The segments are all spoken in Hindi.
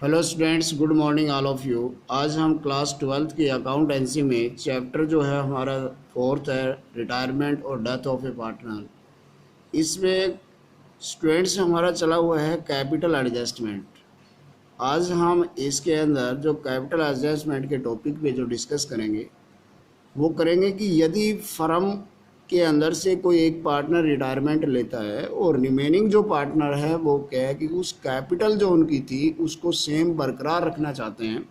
Hello students, good morning all of you. आज हम क्लास 12th की अकाउंटेंसी में चैप्टर जो है हमारा फोर्थ है, रिटायरमेंट और डेथ ऑफ ए पार्टनर। इसमें स्टूडेंट्स हमारा चला हुआ है कैपिटल एडजस्टमेंट। आज हम इसके अंदर जो कैपिटल एडजस्टमेंट के टॉपिक पे जो डिस्कस करेंगे वो करेंगे कि यदि फर्म के अंदर से कोई एक पार्टनर रिटायरमेंट लेता है और रिमेनिंग जो पार्टनर है वो क्या है कि उस कैपिटल जो उनकी थी उसको सेम बरकरार रखना चाहते हैं,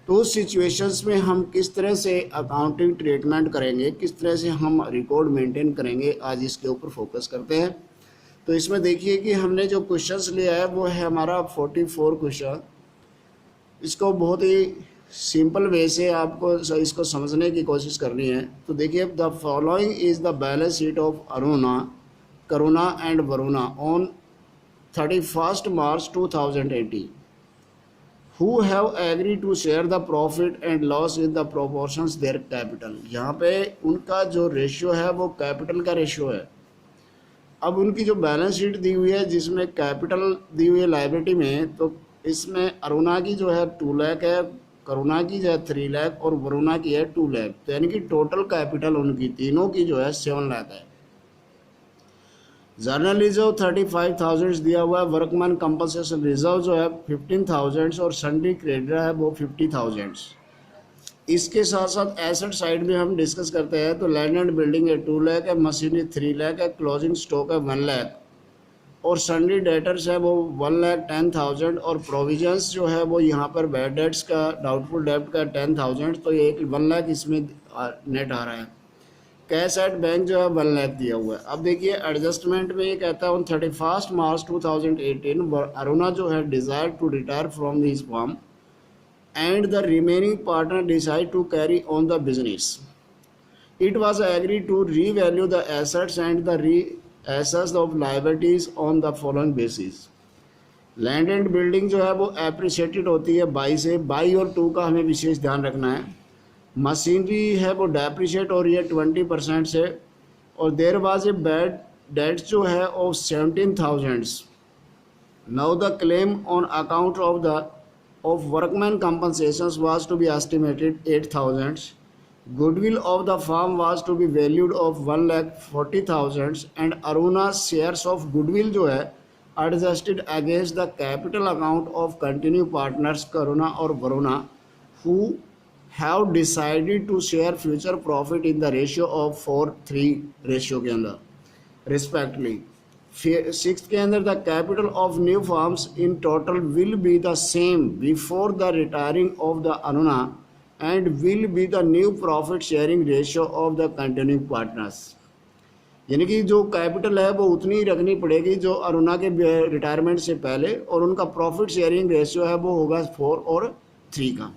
तो उस सिचुएशंस में हम किस तरह से अकाउंटिंग ट्रीटमेंट करेंगे, किस तरह से हम रिकॉर्ड मेंटेन करेंगे, आज इसके ऊपर फोकस करते हैं। तो इसमें देखिए कि हमने जो क्वेश्चंस लिया है वो है हमारा 44 क्वेश्चन। इसको बहुत ही सिंपल वे से आपको इसको समझने की कोशिश करनी है। तो देखिए, the following is the balance sheet of Aruna, Karuna and Varuna on 31st March 2018, who have agreed to share the profit and loss in the proportions their capital। यहाँ पे उनका जो रेशियो है वो कैपिटल का रेशियो है। अब उनकी जो बैलेंस शीट दी हुई है जिसमें कैपिटल दी हुई है लाइबिलिटी में, तो इसमें अरुणा की जो है 2 लाख है, करुणा की जो है 3 लाख और वरुणा की है 2 लाख। तो यानी कि टोटल कैपिटल उनकी तीनों की जो है 7 लाख है। जर्नल रिजर्व 35,000 दिया हुआ है, वर्कमैन कंपनसेशन रिजर्व जो है 15,000 और सन्ड्री क्रेडिटर है वो 50,000। इसके साथ साथ एसेट साइड में हम डिस्कस करते हैं तो लैंड एंड बिल्डिंग है 2 लाख है, मशीनरी 3 लाख है, क्लोजिंग स्टॉक है 1 लाख और सन्ड्री डेटर्स है वो 1,10,000 और प्रोविजंस जो है वो यहाँ पर बैड डेट्स का, डाउटफुल डेब्ट का 10,000, तो ये 1 लाख इसमें नेट आ रहा है। कैश एट बैंक जो है 1 लाख दिया हुआ है। अब देखिए एडजस्टमेंट में ये कहता है ऑन 31st March 2018 अरुणा जो है desire to retire from this firm and the remaining partner decide to carry on the business. It was agreed to revalue the assets and the reassess of liabilities on the following basis. Land and building जो है वो एप्रिशिएटेड होती है 22 से, 22 और 2 का हमें विशेष ध्यान रखना है। मशीनरी है वो डेप्रिशिएट हो रही है 20% से और there was a bad debt जो है of 17,000। Now the claim on account of the of workman compensations was to be estimated 8,000. Goodwill of the firm was to be valued of 1,40,000 and Aruna's shares of goodwill जो है adjusted against the capital account of continuing partners Karuna और Varuna who have decided to share future profit in the ratio of 4:3 ratio के अंदर respectively। 6th के अंदर the capital of new firms in total will be the same before the retiring of the Aruna and will be the new profit sharing ratio of the continuing partners. यानी कि जो कैपिटल है वो उतनी ही रखनी पड़ेगी जो अरुणा के रिटायरमेंट से पहले, और उनका प्रॉफिट शेयरिंग रेशियो है वो होगा 4 और 3 का।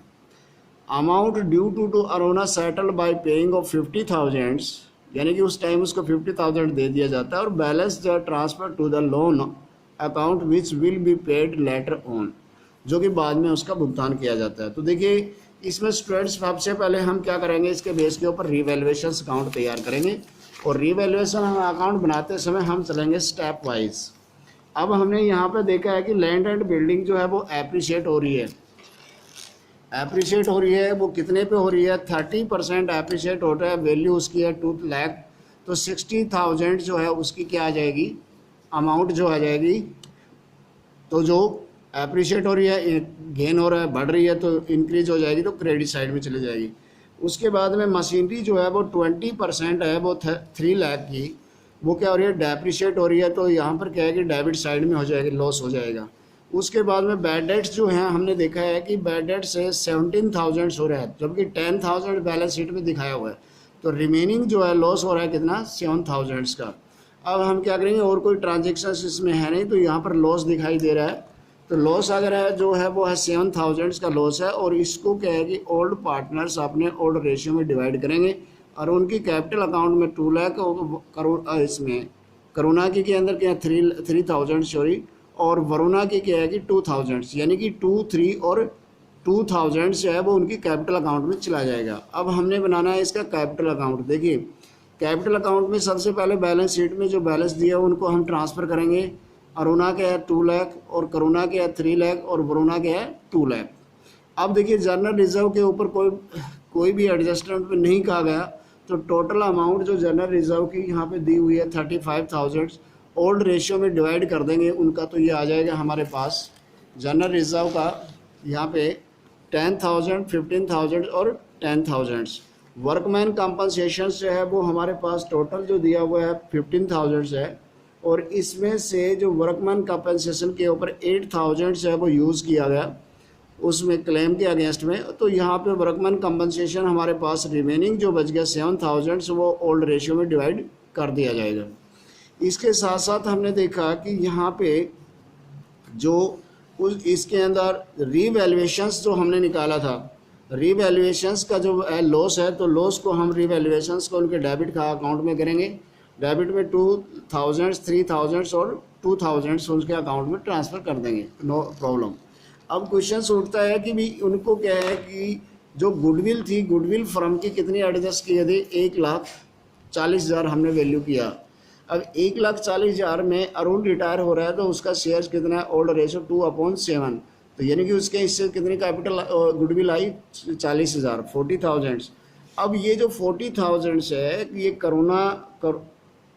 Amount due to Aruna settle by paying off 50,000, यानी कि उस टाइम उसको 50,000 दे दिया जाता है और बैलेंस जो transfer to the loan account which will be paid later on, जो कि बाद में उसका भुगतान किया जाता है। तो देखिए इसमें स्टूडेंट्स सबसे पहले हम क्या करेंगे, इसके बेस के ऊपर रिवैल्यूएशन अकाउंट तैयार करेंगे और रिवैल्यूएशन अकाउंट बनाते समय हम चलेंगे स्टेप वाइज। अब हमने यहाँ पे देखा है कि लैंड एंड बिल्डिंग जो है वो एप्रिशिएट हो रही है, वो कितने पे हो रही है, 30% एप्रिशिएट हो रहा है, वैल्यू उसकी है 2 लाख। तो 60,000 जो है उसकी क्या आ जाएगी, अमाउंट जो आ जाएगी। तो जो एप्रिशिएट हो रही है, गेन हो रहा है, बढ़ रही है तो इंक्रीज हो जाएगी, तो क्रेडिट साइड में चली जाएगी। उसके बाद में मशीनरी जो है वो 20% है, वो 3 लाख की, वो क्या हो रही है, डेप्रिशिएट हो रही है, तो यहाँ पर क्या है कि डेबिट साइड में हो जाएगी, लॉस हो जाएगा। उसके बाद में बैड डेट्स जो हैं हमने देखा है कि बैड डेट से 17,000 हो रहा है, जबकि 10,000 बैलेंस शीट में दिखाया हुआ है, तो रिमेनिंग जो है लॉस हो रहा है कितना, 7,000 का। अब हम क्या करेंगे, और कोई ट्रांजेक्शन इसमें है नहीं तो यहाँ पर लॉस दिखाई दे रहा है, तो लॉस अगर है जो है वो है 7,000 का लॉस है, और इसको क्या है कि ओल्ड पार्टनर्स अपने ओल्ड रेशियो में डिवाइड करेंगे और उनकी कैपिटल अकाउंट में 2 लाख करोड़, इसमें करुणा की के अंदर क्या 3,000 सॉरी, और वरुणा की क्या है कि 2,000, यानी कि 2, 3 और 2,000 जो है वो उनकी कैपिटल अकाउंट में चला जाएगा। अब हमने बनाना है इसका कैपिटल अकाउंट। देखिए कैपिटल अकाउंट में सबसे पहले बैलेंस शीट में जो बैलेंस दिया है उनको हम ट्रांसफ़र करेंगे अरुणा के है 2 लाख और करुणा के है 3 लाख और वरुणा के है 2 लाख। अब देखिए जनरल रिजर्व के ऊपर कोई भी एडजस्टमेंट नहीं कहा गया, तो टोटल अमाउंट जो जनरल रिजर्व की यहाँ पे दी हुई है 35,000 ओल्ड रेशियो में डिवाइड कर देंगे उनका, तो ये आ जाएगा हमारे पास जनरल रिजर्व का यहाँ पे 10,000, 15,000 और 10,000। वर्कमैन कंपनसेशन जो है वो हमारे पास टोटल जो दिया हुआ है 15,000 है, और इसमें से जो वर्कमैन कंपनसेशन के ऊपर 8,000 है वो यूज़ किया गया उसमें क्लेम के अगेंस्ट में, तो यहाँ पे वर्कमैन कंपनसेशन हमारे पास रिमेनिंग जो बच गया 7,000 वो ओल्ड रेशियो में डिवाइड कर दिया जाएगा। इसके साथ साथ हमने देखा कि यहाँ पे जो इसके अंदर रीवैल्यूएशंस जो हमने निकाला था, रीवैल्यूएशंस का जो लॉस है, तो लॉस को हम रीवैल्यूएशंस को उनके डेबिट का अकाउंट में करेंगे। डेबिट में 2,000, 3,000 और 2,000 उसके अकाउंट में ट्रांसफ़र कर देंगे, नो प्रॉब्लम। अब क्वेश्चन उठता है कि भी उनको क्या है कि जो गुडविल थी, गुडविल फर्म की कितनी एडजस्ट किए थे, 1,40,000 हमने वैल्यू किया। अब 1,40,000 में अरुण रिटायर हो रहा है तो उसका शेयर कितना है, ओल्ड रेशो 2/7, तो यानी कि उसके इससे कितनी कैपिटल गुडविल आई 40,000, 40,000। अब ये जो 40,000 है ये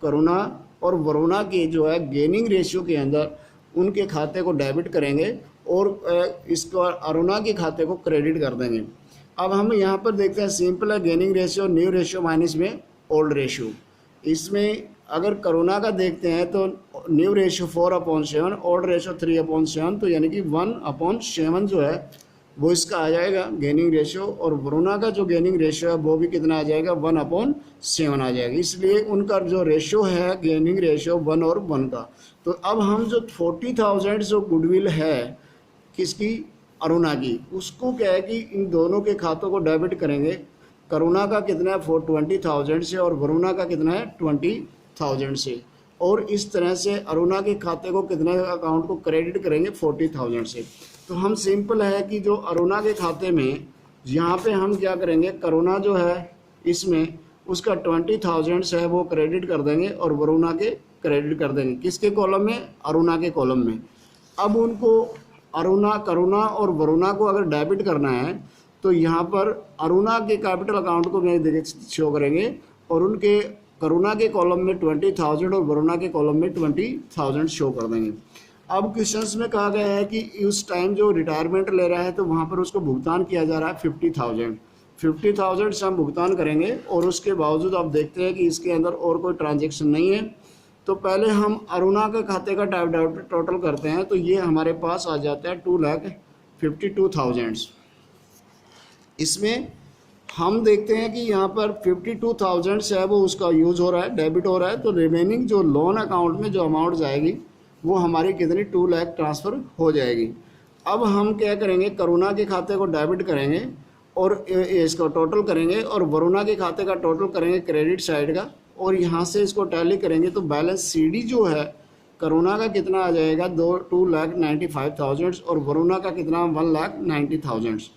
करुणा और वरुणा के जो है गेनिंग रेशियो के अंदर उनके खाते को डेबिट करेंगे और इसको अरुणा के खाते को क्रेडिट कर देंगे। अब हम यहाँ पर देखते हैं सिंपल है, gaining ratio new ratio minus में ओल्ड रेशियो। इसमें अगर करुणा का देखते हैं तो न्यू रेशियो 4/7, ओल्ड रेशियो 3/7, तो यानी कि 1/7 जो है वो इसका आ जाएगा गेनिंग रेशियो, और वरुणा का जो गेनिंग रेशियो है वो भी कितना आ जाएगा, 1/7 आ जाएगा। इसलिए उनका जो रेशियो है गेनिंग रेशियो 1 और 1 का। तो अब हम जो 40,000 जो गुडविल है किसकी, अरुणा की, उसको क्या है कि इन दोनों के खातों को डेबिट करेंगे। करुणा का कितना है 20,000 से और वरुणा का कितना है 20,000 से, और इस तरह से अरुणा के खाते को कितने अकाउंट को क्रेडिट करेंगे 40,000 से। तो हम सिंपल है कि जो अरुणा के खाते में यहाँ पे हम क्या करेंगे, करुणा जो है इसमें उसका 20,000 है वो क्रेडिट कर देंगे और वरुणा के क्रेडिट कर देंगे, किसके कॉलम में, अरुणा के कॉलम में। अब उनको करुणा और वरुणा को अगर डेबिट करना है तो यहाँ पर अरुणा के कैपिटल अकाउंट को मैं देखिए शो करेंगे, और उनके करुणा के कॉलम में 20,000 और वरुणा के कॉलम में 20,000 शो कर देंगे। अब क्वेश्चंस में कहा गया है कि उस टाइम जो रिटायरमेंट ले रहा है तो वहाँ पर उसको भुगतान किया जा रहा है 50,000 से हम भुगतान करेंगे, और उसके बावजूद आप देखते हैं कि इसके अंदर और कोई ट्रांजेक्शन नहीं है। तो पहले हम अरुणा के खाते का टोटल करते हैं, तो ये हमारे पास आ जाता है 2,52,000। इसमें हम देखते हैं कि यहाँ पर 52,000 है वो उसका यूज़ हो रहा है, डेबिट हो रहा है, तो रिमेनिंग जो लोन अकाउंट में जो अमाउंट जाएगी वो हमारी कितनी 2 लाख ट्रांसफ़र हो जाएगी। अब हम क्या करेंगे, करुणा के खाते को डेबिट करेंगे और इसको टोटल करेंगे, और वरुणा के खाते का टोटल करेंगे क्रेडिट साइड का, और यहाँ से इसको टैली करेंगे तो बैलेंस सीडी जो है करुणा का कितना आ जाएगा 2,95,000 और वरुणा का कितना 1,90,000।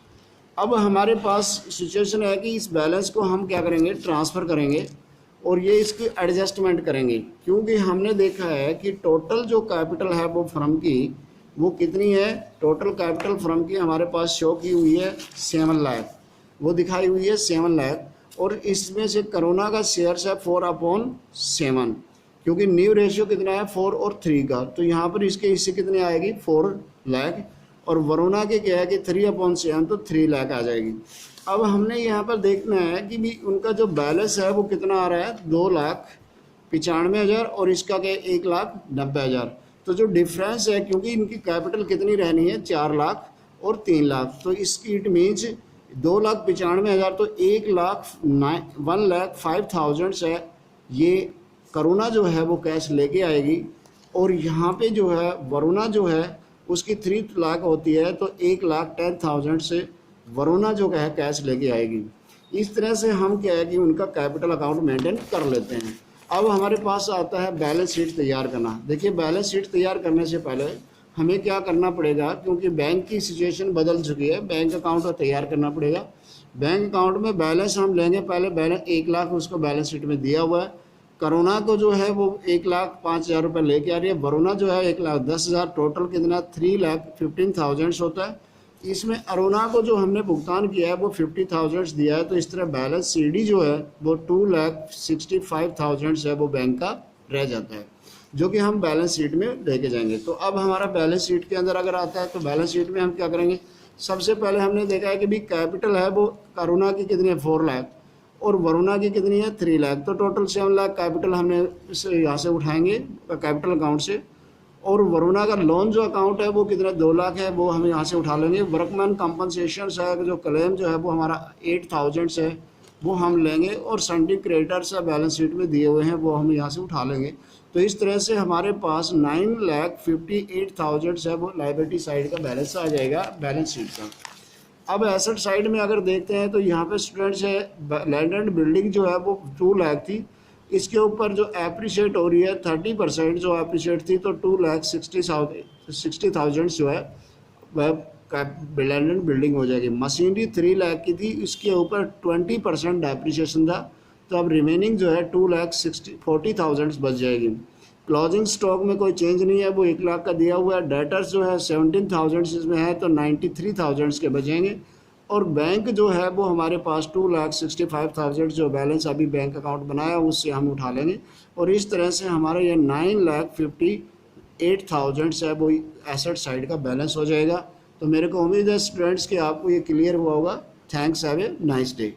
अब हमारे पास सिचुएशन है कि इस बैलेंस को हम क्या करेंगे, ट्रांसफ़र करेंगे और ये इसकी एडजस्टमेंट करेंगे, क्योंकि हमने देखा है कि टोटल जो कैपिटल है वो फर्म की वो कितनी है, टोटल कैपिटल फर्म की हमारे पास शो की हुई है 7 लाख, वो दिखाई हुई है 7 लाख, और इसमें से करुणा का शेयर्स है 4/7, क्योंकि न्यू रेशियो कितना है 4 और 3 का, तो यहाँ पर इसके हिस्से कितने आएगी 4 लाख, और वरुणा के क्या है कि 3/7 तो 3 लाख आ जाएगी। अब हमने यहाँ पर देखना है कि भी उनका जो बैलेंस है वो कितना आ रहा है 2,95,000 और इसका क्या 1,90,000, तो जो डिफरेंस है क्योंकि इनकी कैपिटल कितनी रहनी है 4 लाख और 3 लाख, तो इसकी इट मीन्स 2,95,000 तो 1,05,000 है ये करुणा जो है वो कैश लेके आएगी, और यहाँ पे जो है वरुणा जो है उसकी 3 लाख होती है, तो 1,10,000 से वरुणा जो है कैश लेके आएगी। इस तरह से हम क्या है कि उनका कैपिटल अकाउंट मेंटेन कर लेते हैं। अब हमारे पास आता है बैलेंस शीट तैयार करना। देखिए बैलेंस शीट तैयार करने से पहले हमें क्या करना पड़ेगा, क्योंकि बैंक की सिचुएशन बदल चुकी है, बैंक अकाउंट तैयार करना पड़ेगा। बैंक अकाउंट में बैलेंस हम लेंगे, पहले बैलेंस 1 लाख उसको बैलेंस शीट में दिया हुआ है, करोना को जो है वो 1,05,000 रुपये लेके आ रही है। वरुणा जो है 1,10,000, टोटल कितना 3,15,000 होता है। इसमें अरुणा को जो हमने भुगतान किया है वो 50,000 दिया है, तो इस तरह बैलेंस सीडी जो है वो 2,65,000 है वो बैंक का रह जाता है, जो कि हम बैलेंस शीट में लेके जाएंगे। तो अब हमारा बैलेंस शीट के अंदर अगर आता है तो बैलेंस शीट में हम क्या करेंगे, सबसे पहले हमने देखा है कि भाई कैपिटल है वो करुणा की कितनी है 4 लाख और वरुणा की कितनी है 3 लाख, तो टोटल 7 लाख कैपिटल हमने यहाँ से उठाएंगे कैपिटल अकाउंट से। और वरुणा का लोन जो अकाउंट है वो कितना 2 लाख है, वो हम यहाँ से उठा लेंगे। वर्कमैन कंपनसेशन है जो क्लेम जो है वो हमारा 8,000 है, वो हम लेंगे। और सन्डी क्रेडिटर्स है बैलेंस शीट में दिए हुए हैं, वो हम यहाँ से उठा लेंगे। तो इस तरह से हमारे पास 9,58,000 है वो लाइबिलिटी साइड का बैलेंस आ जाएगा बैलेंस शीट का। अब एसेट साइड में अगर देखते हैं तो यहाँ पे स्टूडेंट्स है लैंड एंड बिल्डिंग जो है वो 2 लाख थी, इसके ऊपर जो एप्रिशिएट हो रही है 30% जो एप्रिशिएट थी, तो 2,60,000 जो है वह लैंड एंड बिल्डिंग हो जाएगी। मशीनरी 3 लाख की थी, इसके ऊपर 20% डेप्रिसिएशन था, तो अब रिमेनिंग जो है 2,40,000 बच जाएगी। क्लोजिंग स्टॉक में कोई चेंज नहीं है, वो 1 लाख का दिया हुआ है। डेटर्स जो है 17,000 इसमें है, तो 93,000 के बचेंगे। और बैंक जो है वो हमारे पास 2,65,000 जो बैलेंस अभी बैंक अकाउंट बनाया उससे हम उठा लेंगे। और इस तरह से हमारा ये 9,58,000 है वो एसेट साइड का बैलेंस हो जाएगा। तो मेरे को उम्मीद है स्टूडेंट्स कि आपको ये क्लियर हुआ होगा। Thanks, have a nice day.